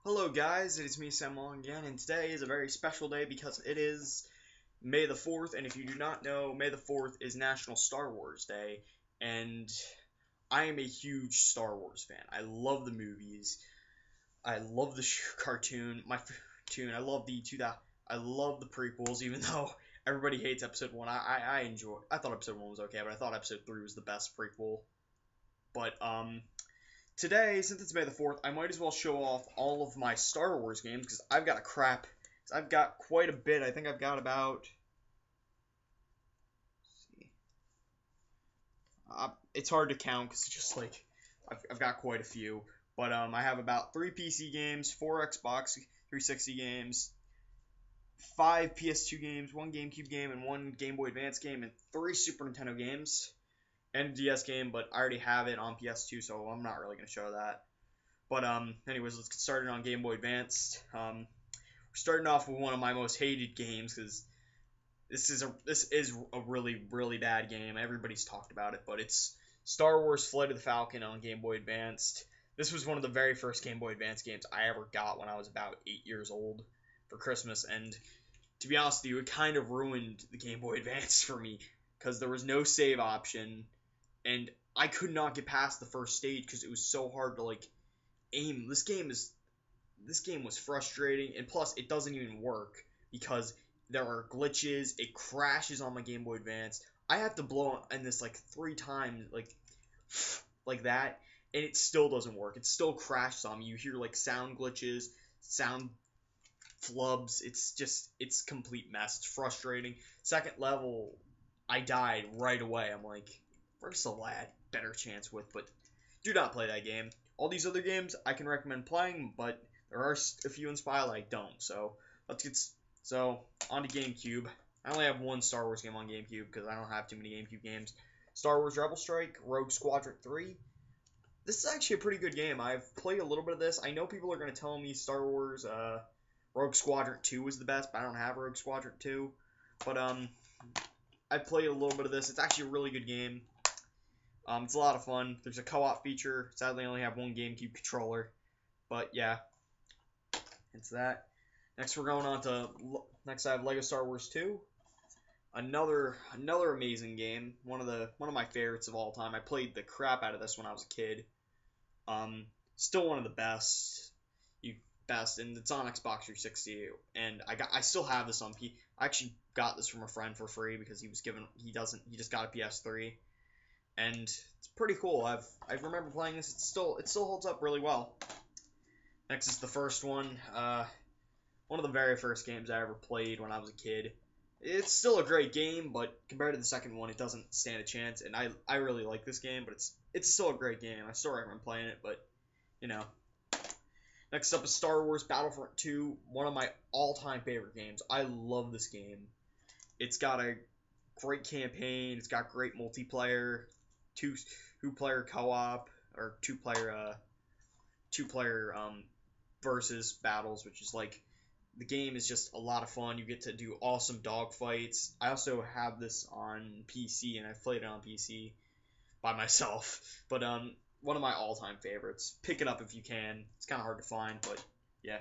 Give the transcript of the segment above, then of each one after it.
Hello guys, it is me Sam Long again, and today is a very special day because it is May the 4th, and if you do not know, May the 4th is National Star Wars Day, and I am a huge Star Wars fan. I love the movies, I love the cartoon, I love I love the prequels, even though everybody hates Episode 1. I thought Episode 1 was okay, but I thought Episode 3 was the best prequel. But, today, since it's May the 4th, I might as well show off all of my Star Wars games, because I've got quite a bit. I think I've got about, let's see, it's hard to count, because it's just like, I've got quite a few. But, I have about 3 PC games, 4 Xbox 360 games, 5 PS2 games, 1 GameCube game, and 1 Game Boy Advance game, and 3 Super Nintendo games, and a DS game, but I already have it on PS2, so I'm not really going to show that. But anyways, let's get started on Game Boy Advance. We're starting off with one of my most hated games because this is a really bad game. Everybody's talked about it, but it's Star Wars: Flight of the Falcon on Game Boy Advance. This was one of the very first Game Boy Advance games I ever got when I was about 8 years old for Christmas, and to be honest with you, it kind of ruined the Game Boy Advance for me because there was no save option, and I could not get past the first stage because it was so hard to aim. This game was frustrating, and plus it doesn't even work because there are glitches. It crashes on my Game Boy Advance. I have to blow in this like 3 times, like that, and it still doesn't work. It still crashes on me. You hear like sound glitches, sound flubs. It's complete mess. It's frustrating. Second level, I died right away. I'm like, first level I had better chance with, but do not play that game. All these other games I can recommend playing, but there are a few in Spy that I don't. So on to GameCube. I only have one Star Wars game on GameCube because I don't have too many GameCube games. Star Wars Rebel Strike, Rogue Squadron 3. This is actually a pretty good game. I've played a little bit of this. I know people are going to tell me Star Wars Rogue Squadron 2 was the best, but I don't have Rogue Squadron 2. But I played a little bit of this. It's actually a really good game. It's a lot of fun. There's a co-op feature. Sadly, I only have one GameCube controller. But yeah, it's that. Next, next I have Lego Star Wars 2. Another amazing game. One of my favorites of all time. I played the crap out of this when I was a kid. Still one of the best. And it's on Xbox 360. And I still have this on I actually got this from a friend for free because he just got a PS3. And it's pretty cool. I remember playing this. It still holds up really well. Next is the first one. One of the very first games I ever played when I was a kid. It's still a great game, but compared to the second one, it doesn't stand a chance. And I really like this game, but it's still a great game. I still recommend playing it, but you know. Next up is Star Wars Battlefront 2, one of my all-time favorite games. I love this game. It's got a great campaign. It's got great multiplayer, two-player co-op or two-player versus battles, which is like the game is just a lot of fun. You get to do awesome dogfights. I also have this on PC, and I've played it on PC by myself. But one of my all-time favorites. Pick it up if you can. It's kind of hard to find, but yeah.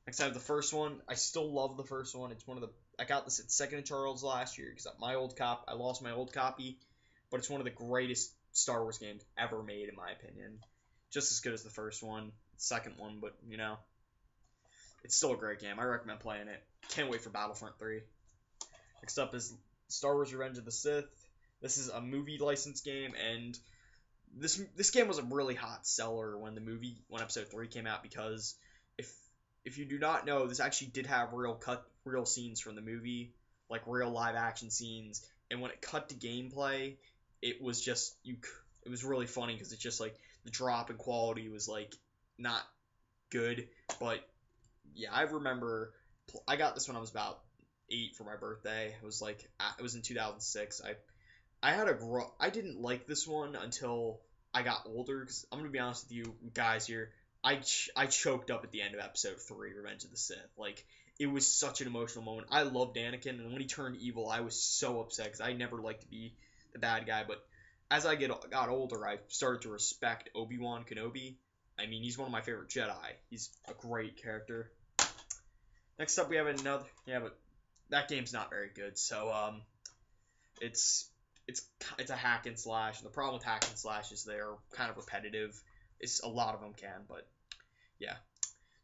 Next I have the first one. I still love the first one. It's one of the I got this at Second and Charles last year because I lost my old copy, but it's one of the greatest Star Wars games ever made in my opinion. Just as good as the first one, second one, but you know, it's still a great game. I recommend playing it. Can't wait for Battlefront 3. Next up is Star Wars Revenge of the Sith. This is a movie license game, and this game was a really hot seller when Episode 3 came out because if you do not know, this actually did have real scenes from the movie, like real live action scenes, and when it cut to gameplay, it was really funny because it's just like the drop in quality was like not good, but yeah, I remember I got this when I was about 8 for my birthday. It was in 2006. I didn't like this one until I got older because I'm gonna be honest with you guys here. I choked up at the end of Episode 3, Revenge of the Sith. Like, it was such an emotional moment. I loved Anakin, and when he turned evil, I was so upset because I never liked to be the bad guy. But as I got older, I started to respect Obi-Wan Kenobi, I mean, he's one of my favorite Jedi. He's a great character. Next up, we have another. Yeah, but that game's not very good. So it's it's a hack and slash. And the problem with hack and slash is they're kind of repetitive. It's a lot of them can, but yeah.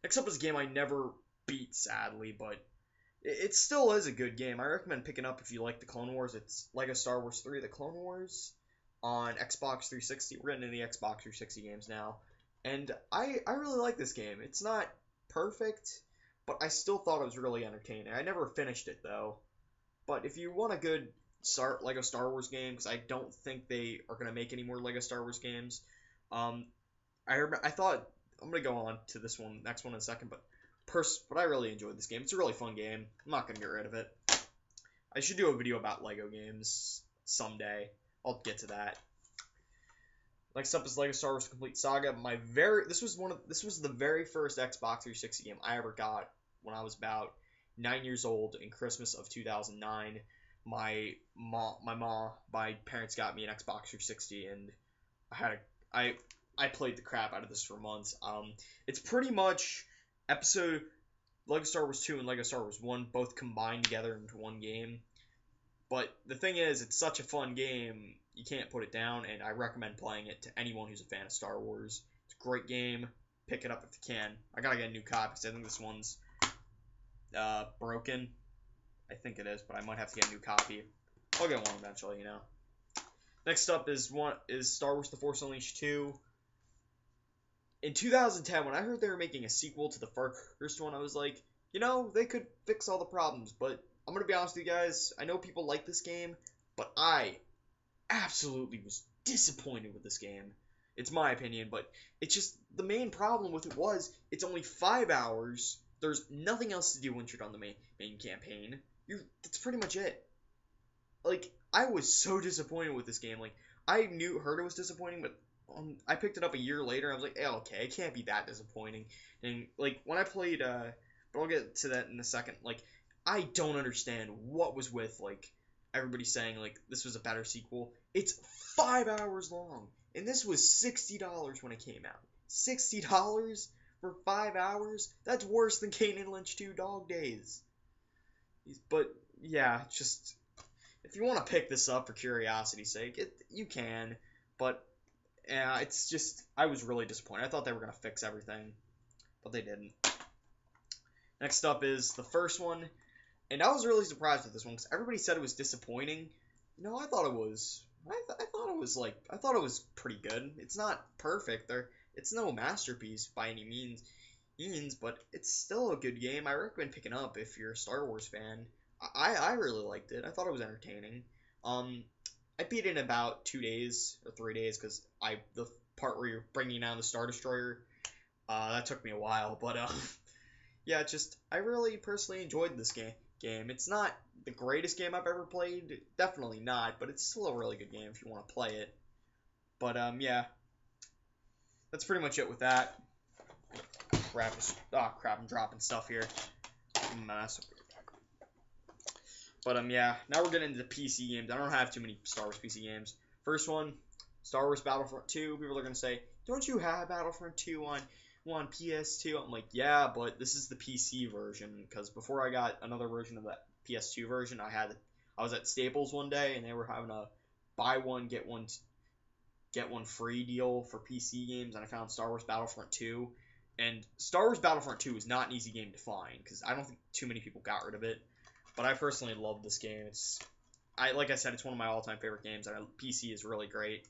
Next up is a game I never beat, sadly, but it still is a good game. I recommend picking up if you like the Clone Wars. It's Lego Star Wars 3: The Clone Wars on Xbox 360. We're getting into the Xbox 360 games now, and I really like this game. It's not perfect, but I still thought it was really entertaining. I never finished it though, but if you want a good Lego Star Wars game, because I don't think they are gonna make any more Lego Star Wars games. I thought I'm gonna go on to this next one in a second, but I really enjoyed this game. It's a really fun game. I'm not gonna get rid of it. I should do a video about Lego games someday. I'll get to that. Next up is Lego Star Wars Complete Saga. This was the very first Xbox 360 game I ever got when I was about 9 years old in Christmas of 2009. My parents got me an Xbox 360, and I played the crap out of this for months. It's pretty much Lego Star Wars 2 and Lego Star Wars 1 both combined together into one game. But the thing is, it's such a fun game, you can't put it down, and I recommend playing it to anyone who's a fan of Star Wars. It's a great game. Pick it up if you can. I gotta get a new copy because I think this one's broken. I think it is, but I might have to get a new copy. I'll get one eventually, you know. Next up is Star Wars The Force Unleashed 2. In 2010, when I heard they were making a sequel to the first one, I was like, you know, they could fix all the problems, but I'm going to be honest with you guys, I know people like this game, but I absolutely was disappointed with this game. It's my opinion, but it's just, the main problem with it was, it's only 5 hours, there's nothing else to do once you're done the main campaign. That's pretty much it. Like, I was so disappointed with this game. Like, I heard it was disappointing, but I picked it up a year later. I was like, okay, it can't be that disappointing. And like when I played, but I'll get to that in a second. Like, I don't understand what was with like everybody saying like this was a better sequel. It's 5 hours long, and this was $60 when it came out. $60 for 5 hours? That's worse than Kane and Lynch 2 Dog Days. But yeah, just if you want to pick this up for curiosity's sake, you can. But yeah, it's just, I was really disappointed. I thought they were going to fix everything, but they didn't. Next up is the first one, and I was really surprised with this one because everybody said it was disappointing. No, I thought it was. I thought it was pretty good. It's not perfect. It's no masterpiece by any means, but it's still a good game. I recommend picking up if you're a Star Wars fan. I really liked it. I thought it was entertaining. I beat it in about 2 days or 3 days because the part where you're bringing down the Star Destroyer, that took me a while. But yeah, I really personally enjoyed this game. It's not the greatest game I've ever played, definitely not, but it's still a really good game if you want to play it. But yeah, that's pretty much it with that. Crap, I'm dropping stuff here. But yeah, now we're getting into the PC games. I don't have too many Star Wars PC games. First one, Star Wars Battlefront 2. People are gonna say, don't you have Battlefront 2 on PS2? I'm like, yeah, but this is the PC version, because before I got another version of that PS2 version, I was at Staples one day and they were having a buy one get one free deal for PC games, and I found Star Wars Battlefront 2. And Star Wars Battlefront 2 is not an easy game to find because I don't think too many people got rid of it. But I personally love this game. Like I said, it's one of my all-time favorite games. And PC is really great.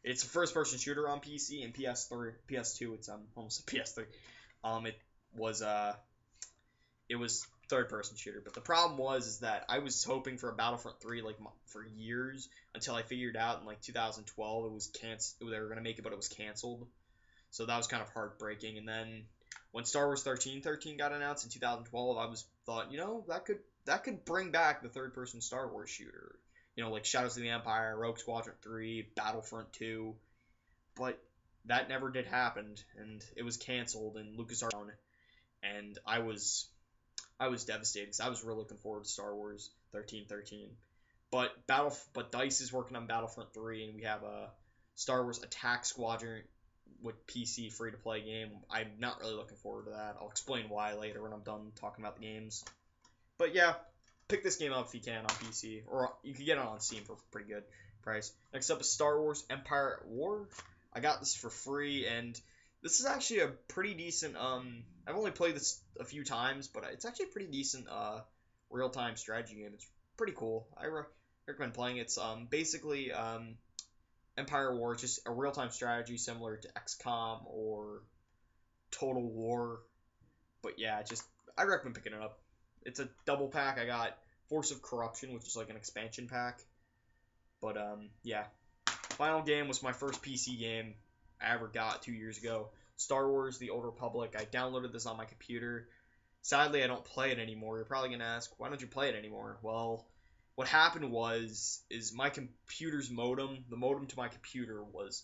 It's a first-person shooter on PC and PS2. It's almost a PS3. It was third-person shooter. But the problem is that I was hoping for a Battlefront 3 for years until I figured out in 2012 it was canceled. They were gonna make it, but it was canceled. So that was kind of heartbreaking. And then when Star Wars 1313 got announced in 2012, I thought, that could bring back the third-person Star Wars shooter. Like Shadows of the Empire, Rogue Squadron 3, Battlefront 2. But that never did happen, and it was canceled, and LucasArts, and I was devastated because I was really looking forward to Star Wars 1313. But DICE is working on Battlefront 3, and we have a Star Wars Attack Squadron with PC free to play game. I'm not really looking forward to that. I'll explain why later when I'm done talking about the games. But yeah, pick this game up if you can on PC, or you can get it on Steam for a pretty good price. Next up is Star Wars Empire at War. I got this for free, and this is actually a pretty decent. I've only played this a few times, but it's actually a pretty decent real-time strategy game. It's pretty cool. I recommend playing it. It's basically Empire War, just a real-time strategy similar to XCOM or Total War. But yeah, just I recommend picking it up. It's a double pack. I got Force of Corruption, which is like an expansion pack. But yeah. Final game was my first PC game I ever got 2 years ago. Star Wars: The Old Republic. I downloaded this on my computer. Sadly, I don't play it anymore. You're probably gonna ask, why don't you play it anymore? Well, what happened is my computer's modem, the modem to my computer was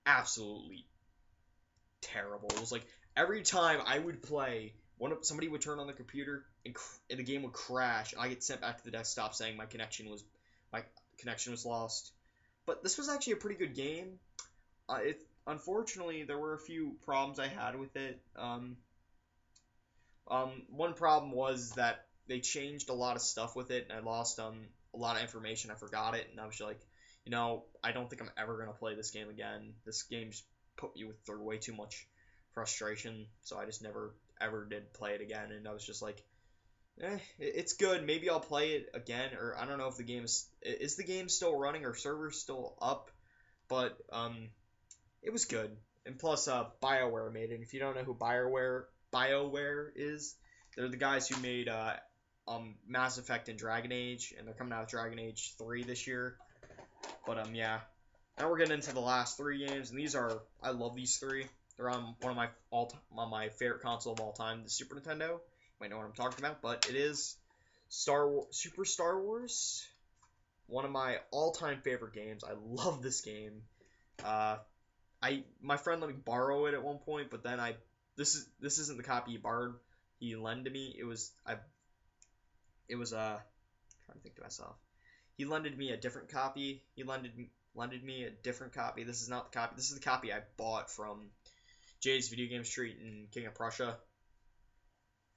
absolutely terrible. It was like every time I would play, somebody would turn on the computer and the game would crash, and I get sent back to the desktop saying my connection was lost. But this was actually a pretty good game. Unfortunately, there were a few problems I had with it. One problem was that they changed a lot of stuff with it, and I lost a lot of information. I forgot it, and I was like, I don't think I'm ever gonna play this game again. This game's put me through way too much frustration, so I just never ever did play it again. And I was just like, it's good. Maybe I'll play it again, or I don't know if the game is the game still running or servers still up, but it was good. And plus, BioWare made it. If you don't know who BioWare is, they're the guys who made Mass Effect and Dragon Age, and they're coming out with Dragon Age 3 this year. But yeah. Now we're getting into the last three games, and I love these three. They're on on my favorite console of all time, the Super Nintendo. You might know what I'm talking about, but it is Super Star Wars, one of my all-time favorite games. I love this game. My friend let me borrow it at one point, but then this isn't the copy he borrowed. He lended me. It was trying to think to myself. He lended me a different copy. He lended me a different copy. This is not the copy. This is the copy I bought from Jay's Video Game Street in King of Prussia.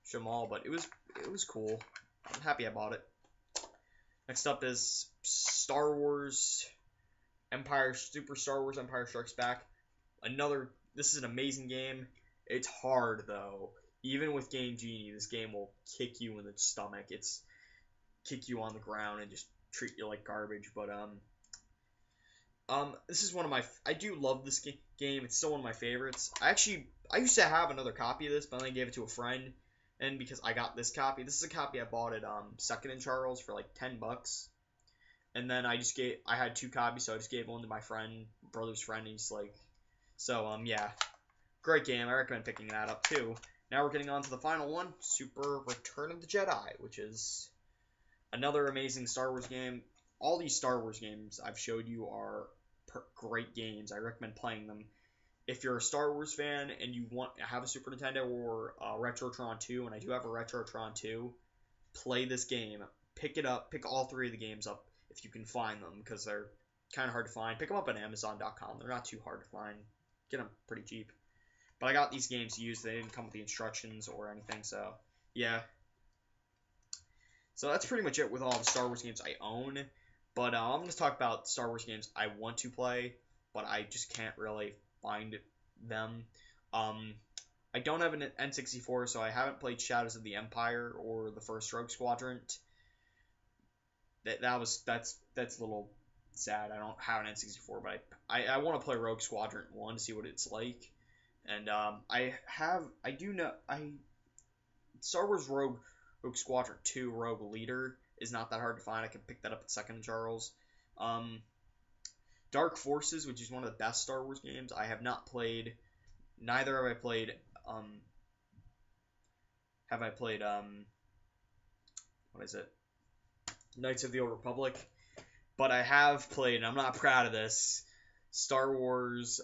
Show them all, but it was cool. I'm happy I bought it. Next up is Star Wars Super Star Wars Empire Strikes Back. This is an amazing game. It's hard though. Even with Game Genie, this game will kick you in the stomach. It's kick you on the ground and just treat you like garbage. But this is I do love this game. It's still one of my favorites. I used to have another copy of this, but then I gave it to a friend. And because I got this copy, this is a copy I bought at Second and Charles for like $10. And then I had two copies, so I just gave one to my brother's friend. He's like, yeah, great game. I recommend picking that up too. Now we're getting on to the final one, Super Return of the Jedi, which is another amazing Star Wars game. All these Star Wars games I've showed you are great games. I recommend playing them. If you're a Star Wars fan and you have a Super Nintendo or a Retrotron 2, and I do have a Retrotron 2, play this game. Pick it up. Pick all three of the games up if you can find them, because they're kind of hard to find. Pick them up on Amazon.com. They're not too hard to find. Get them pretty cheap. But I got these games used. They didn't come with the instructions or anything, so yeah. So that's pretty much it with all the Star Wars games I own. But I'm going to talk about Star Wars games I want to play, but I just can't really find them. I don't have an N64, so I haven't played Shadows of the Empire or the first Rogue Squadron. That's a little sad. I don't have an N64, but I want to play Rogue Squadron 1 to see what it's like. And Star Wars Rogue Squadron 2 Rogue Leader is not that hard to find. I can pick that up at Second and Charles. Dark Forces, which is one of the best Star Wars games, I have not played. Neither have I played. What is it? Knights of the Old Republic. But I have played, and I'm not proud of this, Star Wars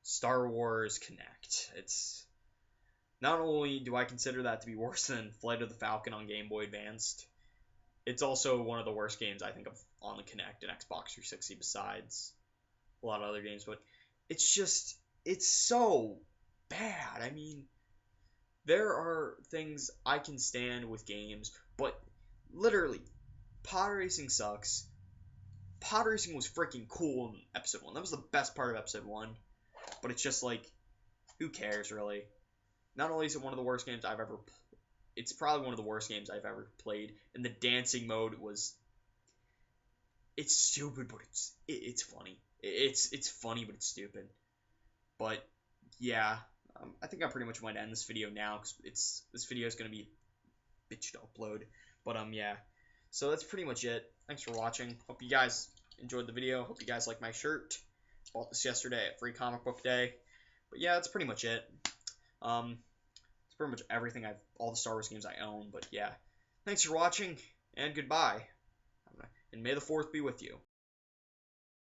Kinect. It's not only do I consider that to be worse than Flight of the Falcon on Game Boy Advanced, it's also one of the worst games I think of on the Kinect and Xbox 360 besides a lot of other games, but it's so bad. I mean, there are things I can stand with games, but literally, pod racing sucks. Pod racing was freaking cool in episode 1. That was the best part of episode 1, but it's just like, who cares, really? Not only is it one of the worst games I've ever it's probably one of the worst games I've ever played, and the dancing mode was it's stupid, but it's funny. It's funny, but it's stupid. But yeah, I think I pretty much might end this video now because this video is gonna be a bitch to upload. But yeah, so that's pretty much it. Thanks for watching. Hope you guys enjoyed the video. Hope you guys like my shirt. Bought this yesterday at Free Comic Book Day. But yeah, that's pretty much it. It's pretty much everything all the Star Wars games I own. But yeah, thanks for watching and goodbye. And may the 4th be with you.